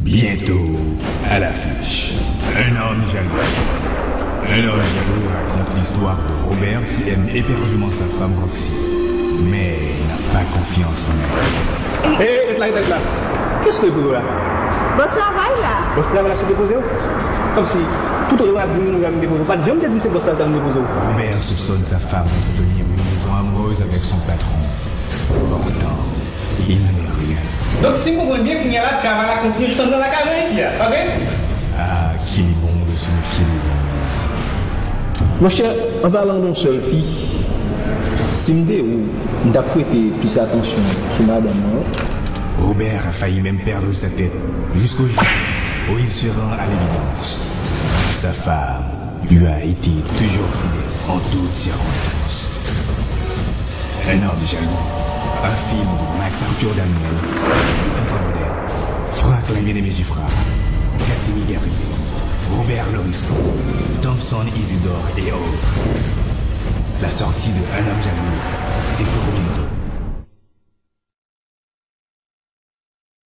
Bientôt, à l'affiche, un homme jaloux. Un homme jaloux raconte l'histoire de Robert qui aime éperdument sa femme Roxy, mais n'a pas confiance en elle. Hé, là. Qu'est-ce que vous là? Boss travail là. Boss travail là, se déposer. Comme si tout le monde a dit déposer. Pas de jamais dit que c'est boss travail déposer. Robert soupçonne sa femme de tenir une liaison amoureuse avec son patron. Pourtant, il n'en est rien. Donc si vous comprenez bien qu'il y a là, travail là, continue sans la cave ici, ok? Ah, qu'il est bon de se méfier des hommes. Mon cher, en parlant d'une seule fille, c'est une idée où on a prêté plus attention sur madame. Robert a failli même perdre sa tête jusqu'au jour où il se rend à l'évidence. Sa femme lui a été toujours fidèle en toutes circonstances. Un homme jaloux, un film de Max Arthur Daniel, Tonton Modèle, Franklin Bien-Aimé Giffard, Cathy Migari, Robert Loriston, Thompson Isidore et autres. La sortie de Un homme jaloux, c'est pour bientôt.